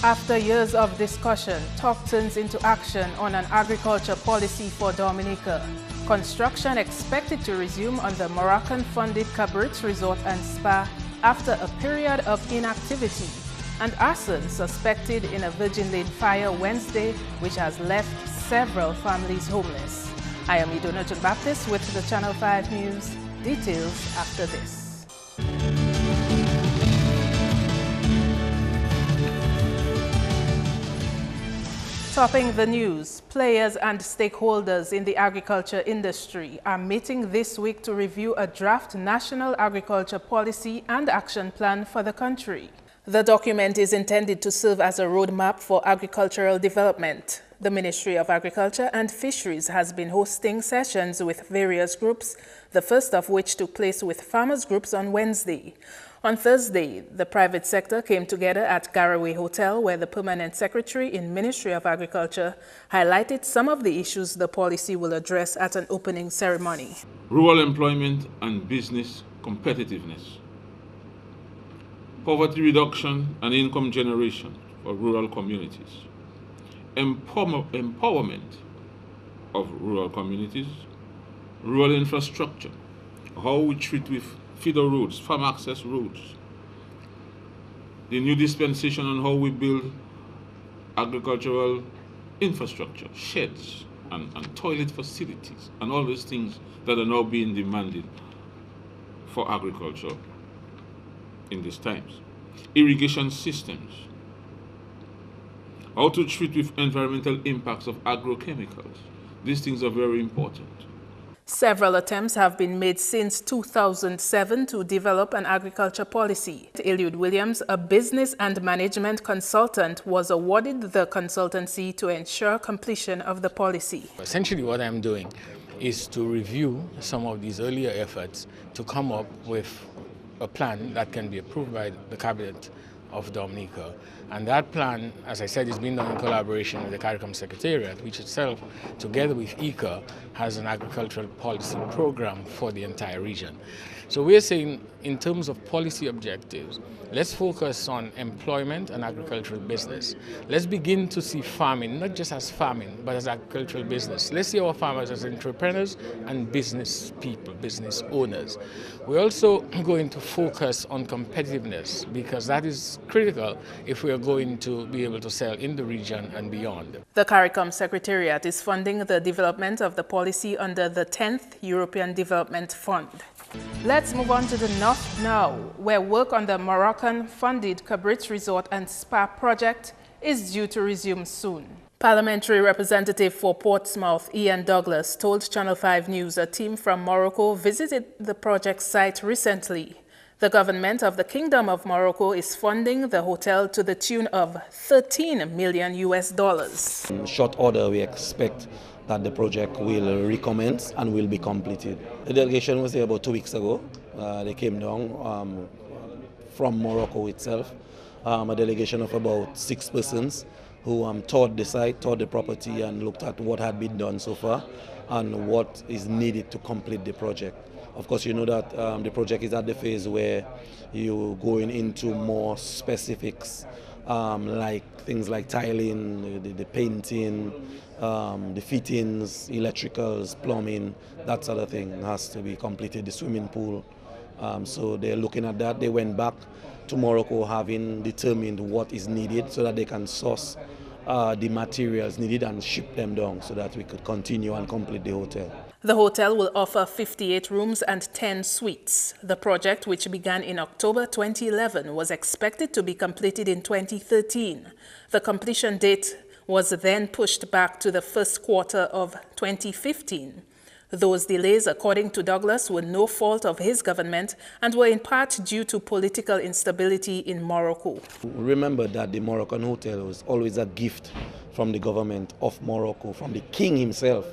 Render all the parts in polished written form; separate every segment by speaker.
Speaker 1: After years of discussion, talk turns into action on an agriculture policy for Dominica. Construction expected to resume on the Moroccan-funded Cabrit Resort and Spa after a period of inactivity. And arson suspected in a Virgin Lane fire Wednesday, which has left several families homeless. I am Idona Baptist with the Channel 5 News. Details after this. Topping the news, players and stakeholders in the agriculture industry are meeting this week to review a draft National Agriculture Policy and Action Plan for the country. The document is intended to serve as a roadmap for agricultural development. The Ministry of Agriculture and Fisheries has been hosting sessions with various groups, the first of which took place with farmers' groups on Wednesday. On Thursday, the private sector came together at Garaway Hotel, where the Permanent Secretary in Ministry of Agriculture highlighted some of the issues the policy will address at an opening ceremony.
Speaker 2: Rural employment and business competitiveness, poverty reduction and income generation for rural communities, empowerment of rural communities, rural infrastructure, how we treat with feeder roads, farm access roads, the new dispensation on how we build agricultural infrastructure, sheds and toilet facilities, and all those things that are now being demanded for agriculture in these times. Irrigation systems, how to treat with environmental impacts of agrochemicals. These things are very important.
Speaker 1: Several attempts have been made since 2007 to develop an agriculture policy. Eliud Williams, a business and management consultant, was awarded the consultancy to ensure completion of the policy.
Speaker 3: Essentially what I'm doing is to review some of these earlier efforts to come up with a plan that can be approved by the Cabinet of Dominica. And that plan, as I said, is being done in collaboration with the CARICOM Secretariat, which itself, together with ECA, has an agricultural policy program for the entire region. So we're saying, in terms of policy objectives, let's focus on employment and agricultural business. Let's begin to see farming, not just as farming, but as agricultural business. Let's see our farmers as entrepreneurs and business people, business owners. We're also going to focus on competitiveness, because that is critical if we are going to be able to sell in the region and beyond.
Speaker 1: The CARICOM Secretariat is funding the development of the policy under the 10th European Development Fund. Let's move on to the north now, where work on the Moroccan-funded Cabrit Resort and Spa project is due to resume soon. Parliamentary representative for Portsmouth, Ian Douglas, told Channel 5 News a team from Morocco visited the project site recently. The government of the Kingdom of Morocco is funding the hotel to the tune of $13 million.
Speaker 4: In short order, we expect that the project will recommence and will be completed. The delegation was here about 2 weeks ago. They came down from Morocco itself, a delegation of about 6 persons who toured the site, toured the property, and looked at what had been done so far and what is needed to complete the project. Of course, you know that the project is at the phase where you're going into more specifics, like things like tiling, the painting, the fittings, electricals, plumbing, that sort of thing has to be completed, the swimming pool. So they're looking at that. They went back to Morocco having determined what is needed so that they can source the materials needed and ship them down so that we could continue and complete the hotel.
Speaker 1: The hotel will offer 58 rooms and 10 suites. The project, which began in October 2011, was expected to be completed in 2013. The completion date was then pushed back to the first quarter of 2015. Those delays, according to Douglas, were no fault of his government and were in part due to political instability in Morocco.
Speaker 4: Remember that the Moroccan hotel was always a gift from the government of Morocco, from the king himself,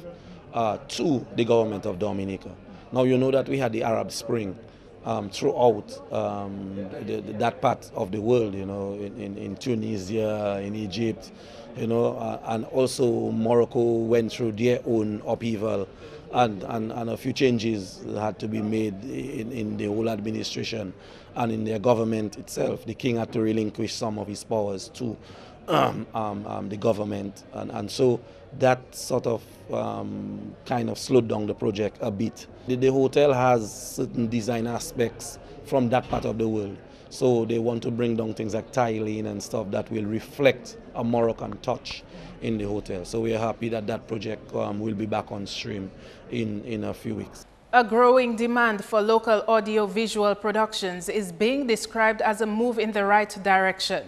Speaker 4: to the government of Dominica. Now you know that we had the Arab Spring throughout that part of the world, you know, in Tunisia, in Egypt, you know, and also Morocco went through their own upheaval and a few changes had to be made in the whole administration and in their government itself. The king had to relinquish some of his powers to the government, and so that sort of kind of slowed down the project a bit. The hotel has certain design aspects from that part of the world, so they want to bring down things like tiling and stuff that will reflect a Moroccan touch in the hotel. So we are happy that that project will be back on stream in a few weeks.
Speaker 1: A growing demand for local audiovisual productions is being described as a move in the right direction.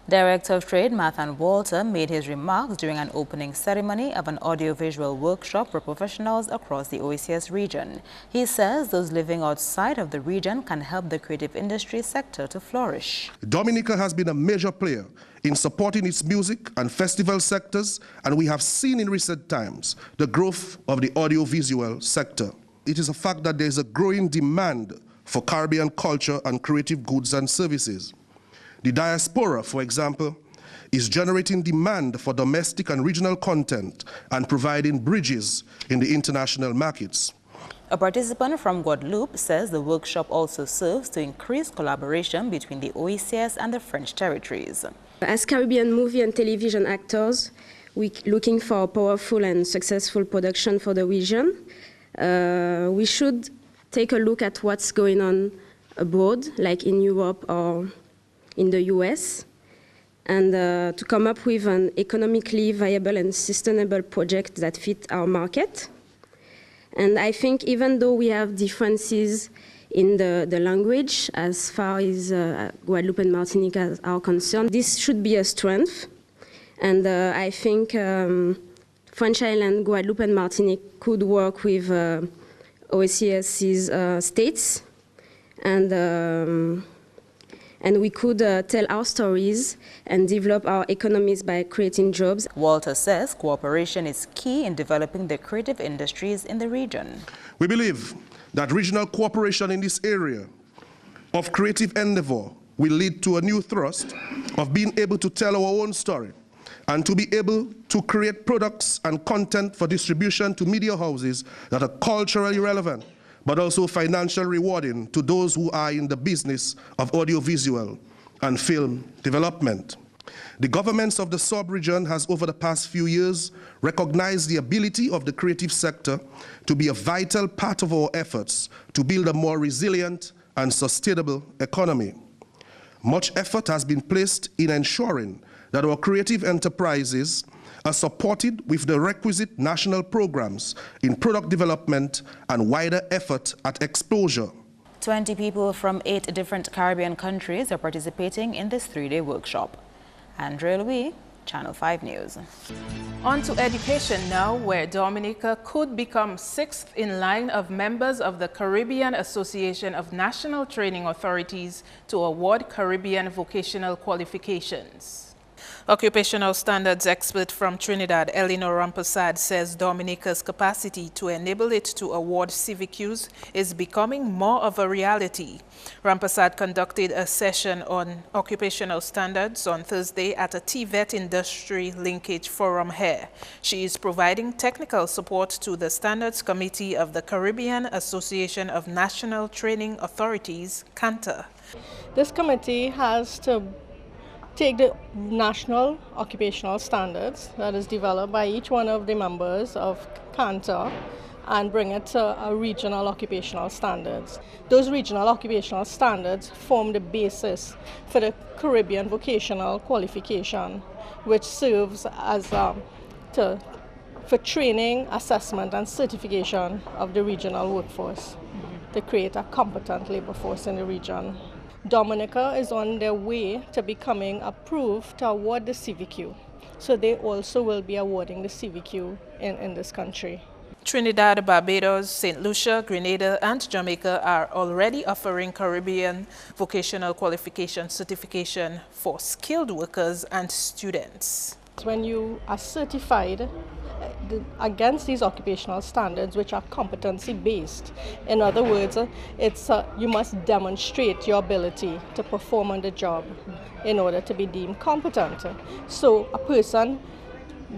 Speaker 5: Director of Trade Mathan Walter made his remarks during an opening ceremony of an audiovisual workshop for professionals across the OACS region. He says those living outside of the region can help the creative industry sector to flourish.
Speaker 6: Dominica has been a major player in supporting its music and festival sectors, and we have seen in recent times the growth of the audiovisual sector. It is a fact that there is a growing demand for Caribbean culture and creative goods and services. The diaspora, for example, is generating demand for domestic and regional content and providing bridges in the international markets.
Speaker 5: A participant from Guadeloupe says the workshop also serves to increase collaboration between the OACS and the French territories.
Speaker 7: As Caribbean movie and television actors, we're looking for a powerful and successful production for the region. We should take a look at what's going on abroad, like in Europe or in the US, and to come up with an economically viable and sustainable project that fit our market. And I think even though we have differences in the language as far as Guadeloupe and Martinique are concerned, this should be a strength. And I think French Island, Guadeloupe and Martinique could work with OACS's states, and we could tell our stories and develop our economies by creating jobs.
Speaker 5: Walter says cooperation is key in developing the creative industries in the region.
Speaker 6: We believe that regional cooperation in this area of creative endeavor will lead to a new thrust of being able to tell our own story and to be able to create products and content for distribution to media houses that are culturally relevant, but also financially rewarding to those who are in the business of audiovisual and film development. The governments of the sub-region has over the past few years recognized the ability of the creative sector to be a vital part of our efforts to build a more resilient and sustainable economy. Much effort has been placed in ensuring that our creative enterprises are supported with the requisite national programs in product development and wider effort at exposure.
Speaker 5: 20 people from 8 different Caribbean countries are participating in this 3-day workshop. Andrea Louis, Channel 5 News.
Speaker 1: On to education now, where Dominica could become 6th in line of members of the Caribbean Association of National Training Authorities to award Caribbean vocational qualifications. Occupational standards expert from Trinidad, Eleanor Rampasad, says Dominica's capacity to enable it to award CVQs is becoming more of a reality. Rampasad conducted a session on occupational standards on Thursday at a TVET Industry Linkage Forum here. She is providing technical support to the Standards Committee of the Caribbean Association of National Training Authorities, CANTA.
Speaker 8: This committee has to take the national occupational standards that is developed by each one of the members of CANTA and bring it to a regional occupational standards. Those regional occupational standards form the basis for the Caribbean vocational qualification, which serves as for training, assessment and certification of the regional workforce to create a competent labor force in the region. Dominica is on their way to becoming approved to award the CVQ. So they also will be awarding the CVQ in this country.
Speaker 1: Trinidad, Barbados, St. Lucia, Grenada and Jamaica are already offering Caribbean vocational qualification certification for skilled workers and students.
Speaker 8: When you are certified against these occupational standards, which are competency-based, in other words, you must demonstrate your ability to perform on the job in order to be deemed competent. So a person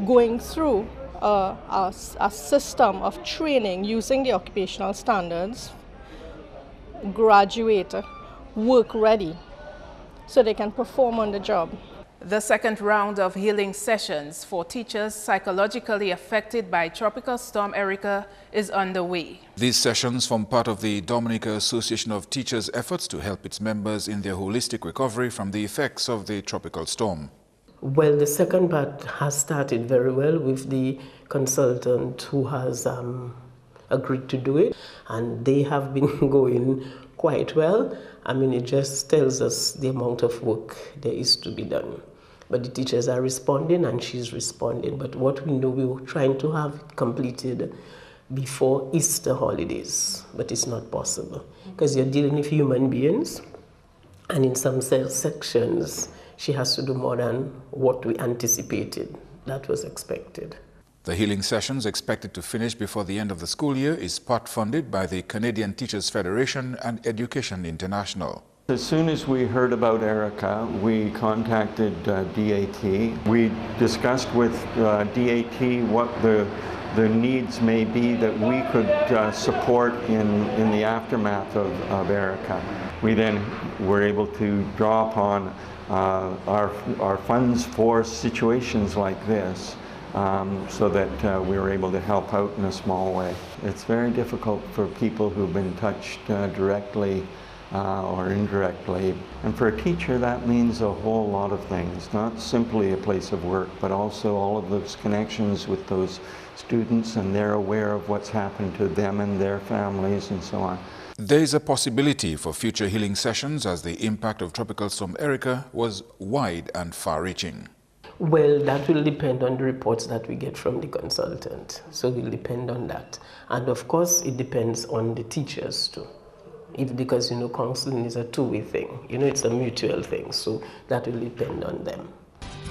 Speaker 8: going through a system of training using the occupational standards, graduate work ready, so they can perform on the job.
Speaker 1: The second round of healing sessions for teachers psychologically affected by Tropical Storm Erika is underway.
Speaker 9: These sessions form part of the Dominica Association of Teachers' efforts to help its members in their holistic recovery from the effects of the tropical storm.
Speaker 10: Well, the second part has started very well with the consultant who has agreed to do it, and they have been going quite well. I mean, it just tells us the amount of work there is to be done. But the teachers are responding and she's responding. But what we know, we were trying to have it completed before Easter holidays, but it's not possible because you're dealing with human beings, and in some sections, she has to do more than what we anticipated. That was expected.
Speaker 9: The healing sessions, expected to finish before the end of the school year, is part funded by the Canadian Teachers Federation and Education International.
Speaker 11: As soon as we heard about Erika, we contacted DAT. We discussed with DAT what the needs may be that we could support in the aftermath of Erika. We then were able to draw upon our funds for situations like this, so that we were able to help out in a small way. It's very difficult for people who've been touched directly or indirectly. And for a teacher, that means a whole lot of things, not simply a place of work, but also all of those connections with those students, and they're aware of what's happened to them and their families and so on.
Speaker 9: There is a possibility for future healing sessions as the impact of Tropical Storm Erika was wide and far-reaching.
Speaker 10: Well, that will depend on the reports that we get from the consultant. So it will depend on that. And of course, it depends on the teachers too. Because, counseling is a two-way thing. It's a mutual thing. So that will depend on them.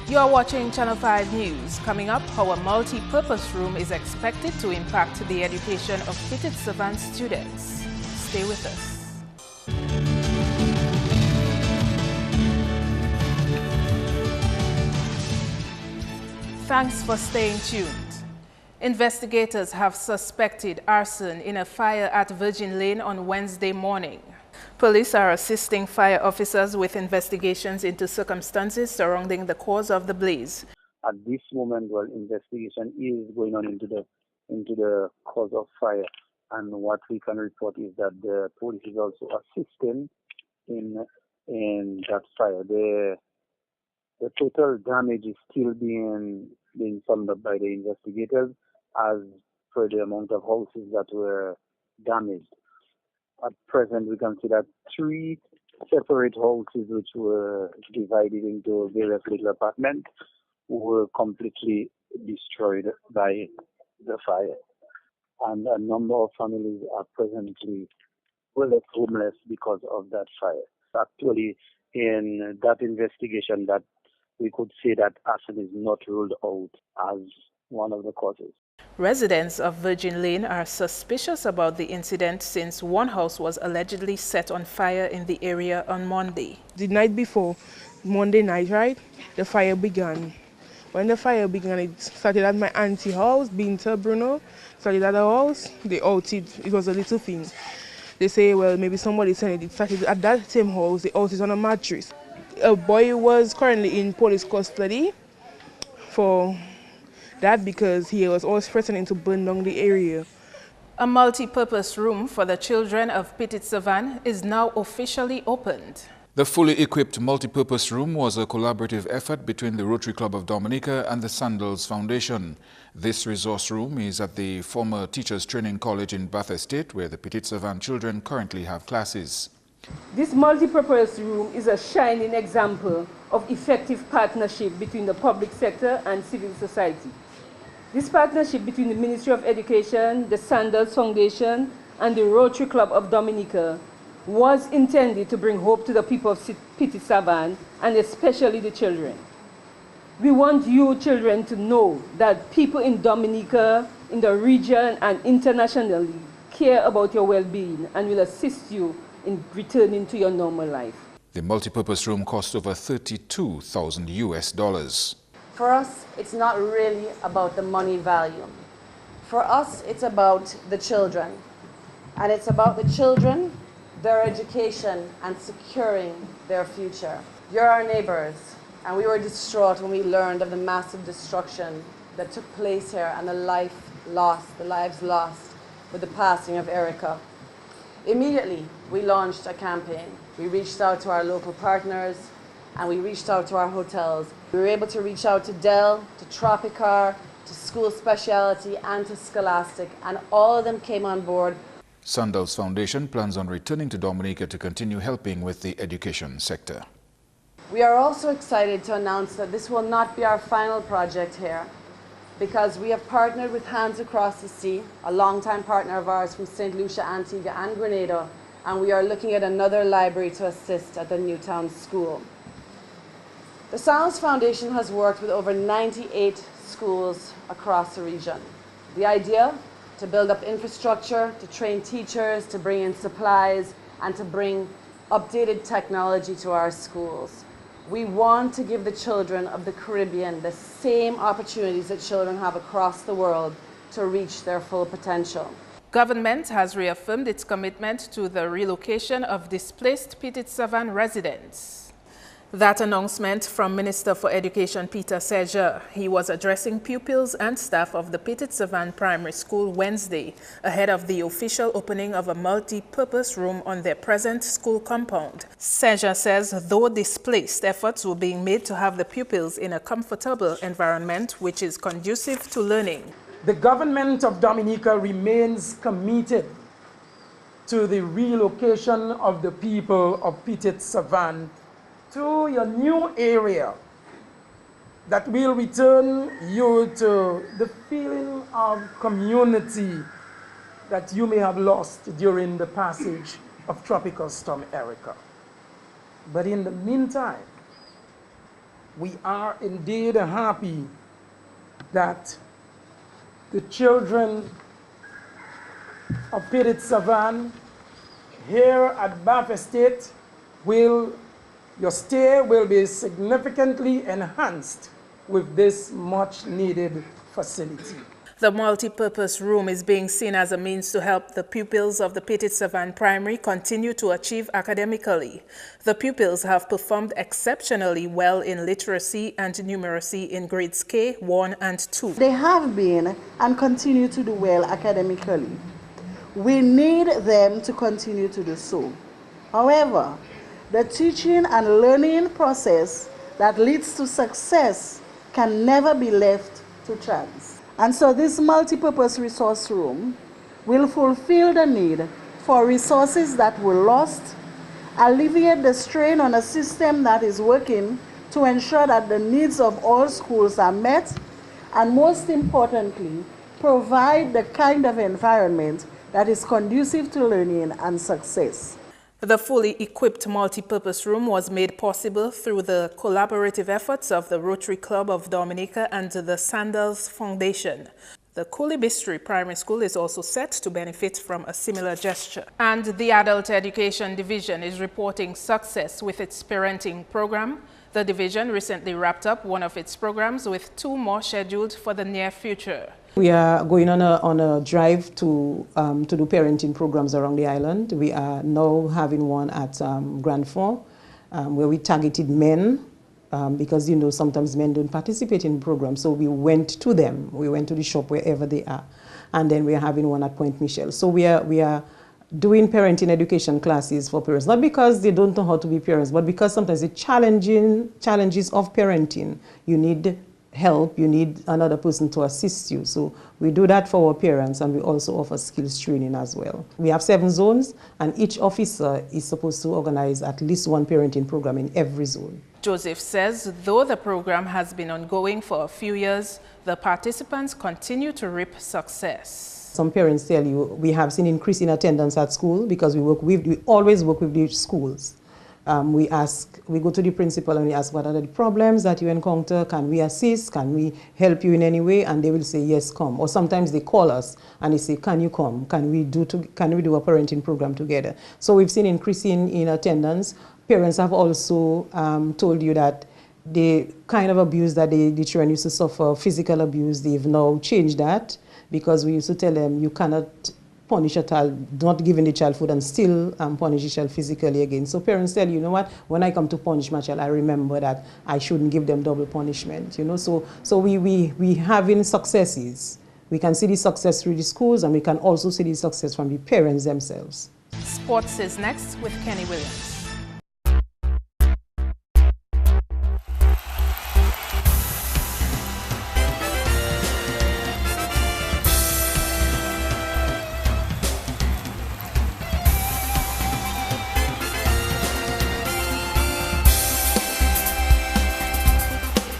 Speaker 1: You are watching Channel 5 News. Coming up, how a multi-purpose room is expected to impact the education of Petit Savant students. Stay with us. Thanks for staying tuned. Investigators have suspected arson in a fire at Virgin Lane on Wednesday morning. Police are assisting fire officers with investigations into circumstances surrounding the cause of the blaze.
Speaker 12: At this moment, investigation is going on into the cause of fire, and what we can report is that the police is also assisting in that fire. The total damage is still being summed up by the investigators as per the amount of houses that were damaged. At present, we can see that 3 separate houses, which were divided into various little apartments, were completely destroyed by the fire. And a number of families are presently left homeless because of that fire. Actually, in that investigation, that we could say that arson is not ruled out as one of the causes.
Speaker 1: Residents of Virgin Lane are suspicious about the incident since one house was allegedly set on fire in the area on Monday.
Speaker 13: The night before, Monday night, right, the fire began. When the fire began, it started at my auntie's house, Binta Bruno, started at her house, they outed, it was a little thing. They say, well, maybe somebody sent it. It started at that same house, the house is on a mattress. A boy was currently in police custody for that because he was always threatening to burn down the area.
Speaker 1: A multi-purpose room for the children of Petit Savant is now officially opened.
Speaker 9: The fully equipped multi-purpose room was a collaborative effort between the Rotary Club of Dominica and the Sandals Foundation. This resource room is at the former Teachers Training College in Bath Estate, where the Petit Savant children currently have classes.
Speaker 14: This multi-purpose room is a shining example of effective partnership between the public sector and civil society. This partnership between the Ministry of Education, the Sandals Foundation, and the Rotary Club of Dominica was intended to bring hope to the people of Petit Savant, and especially the children. We want you children to know that people in Dominica, in the region, and internationally care about your well-being and will assist you in returning to your normal life.
Speaker 9: The multipurpose room cost over $32,000 US.
Speaker 15: For us, it's not really about the money value. For us, it's about the children. And it's about the children, their education, and securing their future. You're our neighbors, and we were distraught when we learned of the massive destruction that took place here and the lives lost with the passing of Erika. Immediately, we launched a campaign. We reached out to our local partners, and we reached out to our hotels. We were able to reach out to Dell, to Tropicar, to School Speciality, and to Scholastic, and all of them came on board.
Speaker 9: Sandals Foundation plans on returning to Dominica to continue helping with the education sector.
Speaker 15: We are also excited to announce that this will not be our final project here, because we have partnered with Hands Across the Sea, a longtime partner of ours from St. Lucia, Antigua, and Grenada, and we are looking at another library to assist at the Newtown School. The Sandals Foundation has worked with over 98 schools across the region. The idea? To build up infrastructure, to train teachers, to bring in supplies, and to bring updated technology to our schools. We want to give the children of the Caribbean the same opportunities that children have across the world to reach their full potential.
Speaker 1: Government has reaffirmed its commitment to the relocation of displaced Petite-Savanne residents. That announcement from Minister for Education Peter Seja. He was addressing pupils and staff of the Petite-Savanne Primary School Wednesday ahead of the official opening of a multi-purpose room on their present school compound. Seja says though displaced, efforts were being made to have the pupils in a comfortable environment which is conducive to learning.
Speaker 16: The government of Dominica remains committed to the relocation of the people of Petite-Savanne to your new area that will return you to the feeling of community that you may have lost during the passage of Tropical Storm Erika. But in the meantime, we are indeed happy that the children of Petite-Savanne here at Bath Estate your stay will be significantly enhanced with this much-needed facility.
Speaker 1: The multi-purpose room is being seen as a means to help the pupils of the Petite-Savanne Primary continue to achieve academically. The pupils have performed exceptionally well in literacy and numeracy in grades K, 1 and 2.
Speaker 17: They have been and continue to do well academically. We need them to continue to do so. However, the teaching and learning process that leads to success can never be left to chance. And so this multi-purpose resource room will fulfill the need for resources that were lost, alleviate the strain on a system that is working to ensure that the needs of all schools are met, and most importantly, provide the kind of environment that is conducive to learning and success.
Speaker 1: The fully equipped multi-purpose room was made possible through the collaborative efforts of the Rotary Club of Dominica and the Sandals Foundation. The Coolibistry Primary School is also set to benefit from a similar gesture. And the Adult Education Division is reporting success with its parenting program. The division recently wrapped up one of its programs with 2 more scheduled for the near future.
Speaker 18: We are going on a drive to do parenting programs around the island. We are now having one at Grand Fort, where we targeted men, because sometimes men don't participate in programs. So we went to them. We went to the shop wherever they are, and then we are having one at Point Michel. So we are doing parenting education classes for parents, not because they don't know how to be parents, but because sometimes the challenges of parenting, you need help, you need another person to assist you. So we do that for our parents, and we also offer skills training as well. We have 7 zones, and each officer is supposed to organize at least one parenting program in every zone.
Speaker 1: Joseph says though the program has been ongoing for a few years, the participants continue to reap success.
Speaker 18: Some parents tell you we have seen increase in attendance at school because we always work with the schools. We go to the principal and we ask what are the problems that you encounter, can we assist, can we help you in any way, and they will say yes, come. Or sometimes they call us and they say, can you come, can we do a parenting program together. So we've seen increase in attendance. Parents have also told you that the kind of abuse that the children used to suffer, physical abuse, they've now changed that, because we used to tell them you cannot punish a child, not giving the child food and still punish the child physically again. So parents tell you know what, when I come to punish my child, I remember that I shouldn't give them double punishment, you know. So we having successes. We can see the success through the schools, and we can also see the success from the parents themselves.
Speaker 1: Sports is next with Kenny Williams.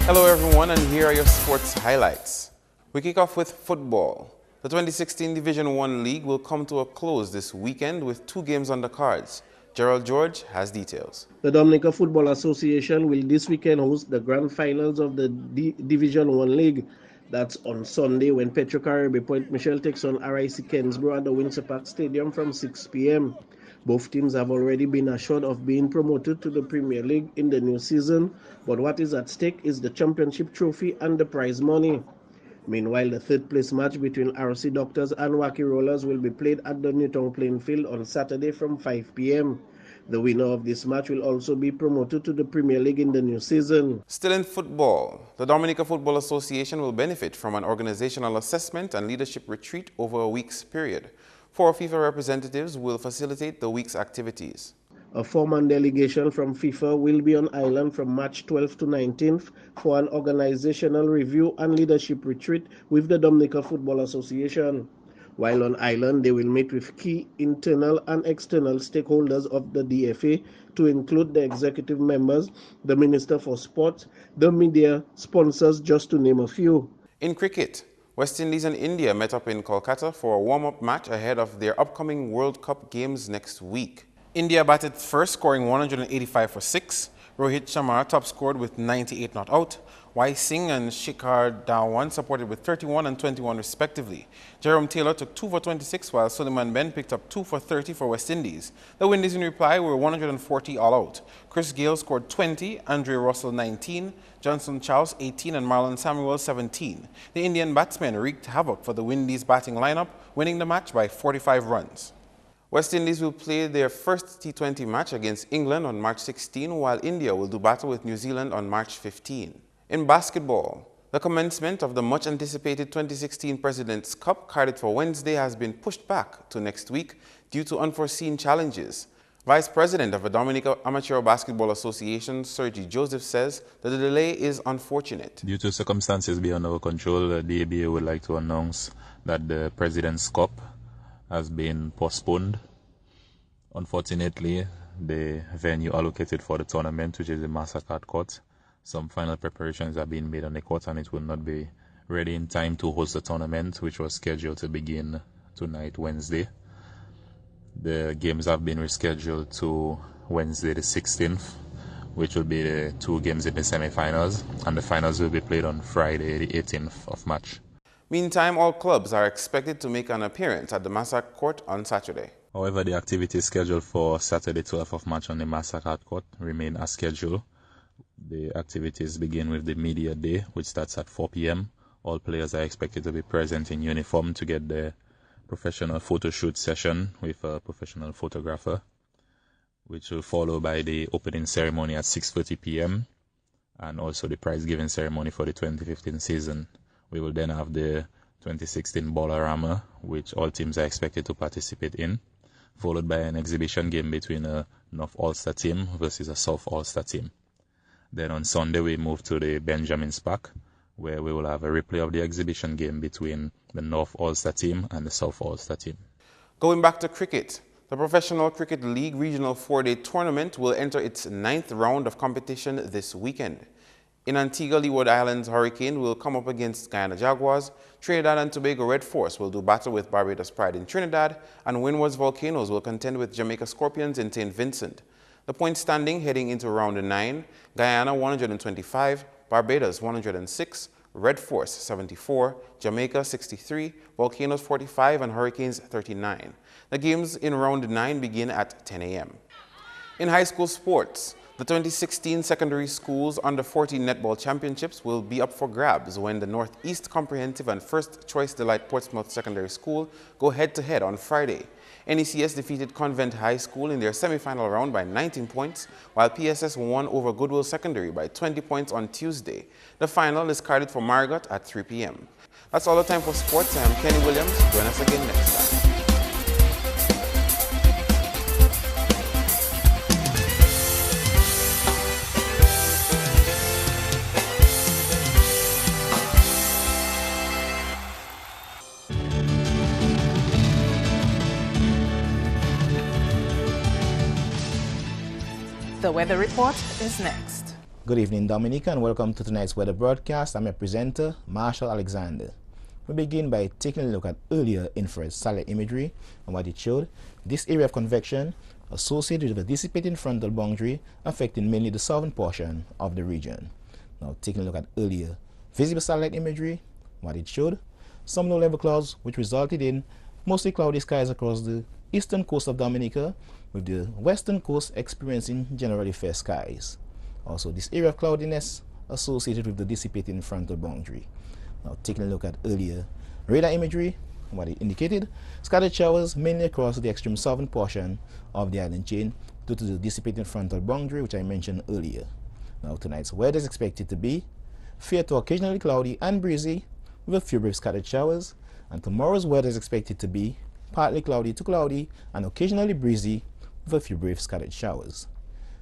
Speaker 19: Hello everyone, and here are your sports highlights. We kick off with football. The 2016 Division 1 League will come to a close this weekend with 2 games on the cards. Gerald George has details.
Speaker 20: The Dominica Football Association will this weekend host the grand finals of the Division 1 League. That's on Sunday when Petro-Caribbean Point Michelle takes on RIC Kensborough at the Windsor Park Stadium from 6 p.m. Both teams have already been assured of being promoted to the Premier League in the new season, but what is at stake is the championship trophy and the prize money. Meanwhile, the third-place match between RC Doctors and Wacky Rollers will be played at the Newtown playing field on Saturday from 5 p.m. The winner of this match will also be promoted to the Premier League in the new season.
Speaker 19: Still in football, the Dominica Football Association will benefit from an organizational assessment and leadership retreat over a week's period. 4 FIFA representatives will facilitate the week's activities.
Speaker 20: A 4-man delegation from FIFA will be on island from March 12th to 19th for an organizational review and leadership retreat with the Dominica Football Association. While on island, they will meet with key internal and external stakeholders of the DFA to include the executive members, the Minister for Sport, the media, sponsors, just to name a few.
Speaker 19: In cricket, West Indies and India met up in Kolkata for a warm-up match ahead of their upcoming World Cup games next week. India batted first, scoring 185 for 6. Rohit Sharma top-scored with 98 not out. Y. Singh and Shikhar Dhawan supported with 31 and 21 respectively. Jerome Taylor took 2 for 26, while Suleiman Ben picked up 2 for 30 for West Indies. The Windies in reply were 140 all out. Chris Gale scored 20, Andre Russell 19, Johnson Charles 18 and Marlon Samuel 17. The Indian batsmen wreaked havoc for the Windies batting lineup, winning the match by 45 runs. West Indies will play their first T20 match against England on March 16, while India will do battle with New Zealand on March 15. In basketball, the commencement of the much-anticipated 2016 President's Cup, carded for Wednesday, has been pushed back to next week due to unforeseen challenges. Vice President of the Dominica Amateur Basketball Association, Sergi Joseph, says that the delay is unfortunate.
Speaker 21: Due to circumstances beyond our control, the ABA would like to announce that the President's Cup has been postponed. Unfortunately, the venue allocated for the tournament, which is the Mastercard Court, some final preparations are being made on the court, and it will not be ready in time to host the tournament, which was scheduled to begin tonight, Wednesday. The games have been rescheduled to Wednesday the 16th, which will be the 2 games in the semi-finals, and the finals will be played on Friday the 18th of March.
Speaker 19: Meantime, all clubs are expected to make an appearance at the Massacre Court on Saturday.
Speaker 21: However, the activities scheduled for Saturday 12th of March on the Massacre Court remain as scheduled. The activities begin with the Media Day, which starts at 4 p.m. All players are expected to be present in uniform to get the professional photo shoot session with a professional photographer, which will follow by the opening ceremony at 6:30 p.m. and also the prize giving ceremony for the 2015 season. We will then have the 2016 Ballarama, which all teams are expected to participate in, followed by an exhibition game between a North All-Star team versus a South All-Star team. Then on Sunday, we move to the Benjamin's Park, where we will have a replay of the exhibition game between the North All-Star team and the South All-Star team.
Speaker 19: Going back to cricket, the Professional Cricket League Regional 4-Day Tournament will enter its 9th round of competition this weekend. In Antigua, Leeward Islands, Hurricane will come up against Guyana Jaguars, Trinidad and Tobago Red Force will do battle with Barbados Pride in Trinidad, and Windward's Volcanoes will contend with Jamaica Scorpions in St. Vincent. The point standing heading into round 9, Guyana 125, Barbados 106, Red Force 74, Jamaica 63, Volcanoes 45, and Hurricanes 39. The games in round 9 begin at 10 a.m. In high school sports, The 2016 Secondary Schools Under-14 Netball Championships will be up for grabs when the Northeast Comprehensive and First Choice Delight Portsmouth Secondary School go head-to-head on Friday. NECS defeated Convent High School in their semi-final round by 19 points, while PSS won over Goodwill Secondary by 20 points on Tuesday. The final is carded for Margot at 3 p.m. That's all the time for sports. I am Kenny Williams. Join us again next time.
Speaker 1: The weather report is next.
Speaker 2: Good evening, Dominica, and welcome to tonight's weather broadcast. I'm your presenter, Marshall Alexander. We begin by taking a look at earlier infrared satellite imagery and what it showed. This area of convection associated with a dissipating frontal boundary affecting mainly the southern portion of the region. Now, taking a look at earlier visible satellite imagery, what it showed. Some low-level clouds which resulted in mostly cloudy skies across the eastern coast of Dominica, with the western coast experiencing generally fair skies. Also, this area of cloudiness associated with the dissipating frontal boundary. Now, taking a look at earlier radar imagery, what it indicated, scattered showers mainly across the extreme southern portion of the island chain due to the dissipating frontal boundary, which I mentioned earlier. Now, tonight's weather is expected to be fair to occasionally cloudy and breezy with a few brief scattered showers, and tomorrow's weather is expected to be partly cloudy to cloudy and occasionally breezy with a few brief scattered showers.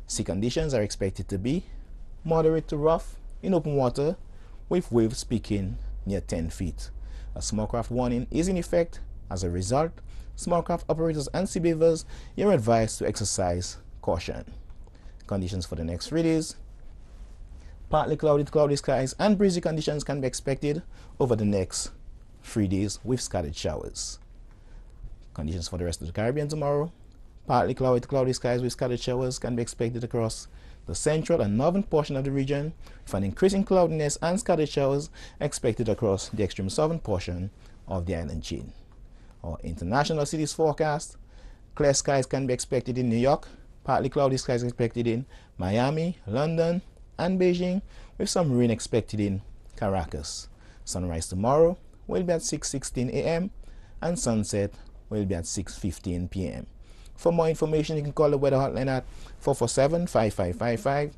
Speaker 2: Sea conditions are expected to be moderate to rough in open water with waves peaking near 10 feet. A small craft warning is in effect. As a result, small craft operators and sea beavers are advised to exercise caution. Conditions for the next 3 days: partly cloudy to cloudy skies and breezy conditions can be expected over the next 3 days with scattered showers. Conditions for the rest of the Caribbean tomorrow: partly cloudy to cloudy skies with scattered showers can be expected across the central and northern portion of the region, with an increasing cloudiness and scattered showers expected across the extreme southern portion of the island chain. Our international cities forecast: clear skies can be expected in New York, partly cloudy skies expected in Miami, London, and Beijing, with some rain expected in Caracas. Sunrise tomorrow will be at 6:16 a.m. and sunset will be at 6:15 p.m. For more information, you can call the weather hotline at 447-5555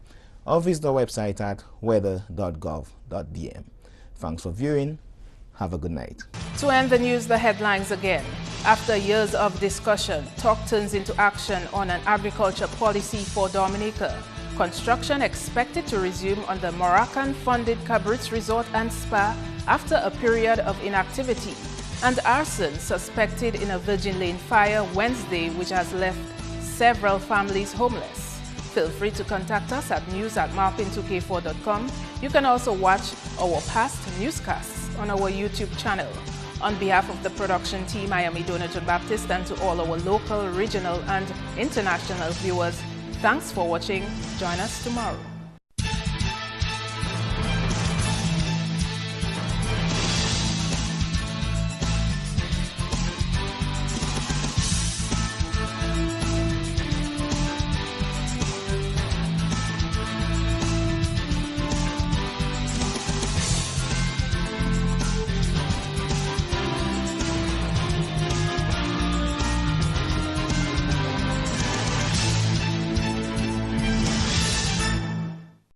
Speaker 2: or visit our website at weather.gov.dm. Thanks for viewing. Have a good night.
Speaker 1: To end the news, the headlines again. After years of discussion, talk turns into action on an agriculture policy for Dominica. Construction expected to resume on the Moroccan-funded Cabritz Resort and Spa after a period of inactivity. And arson suspected in a Virgin Lane fire Wednesday, which has left several families homeless. Feel free to contact us at news@marpin2k4.com. You can also watch our past newscasts on our YouTube channel. On behalf of the production team, I am Idona John Baptist, and to all our local, regional, and international viewers, thanks for watching. Join us tomorrow.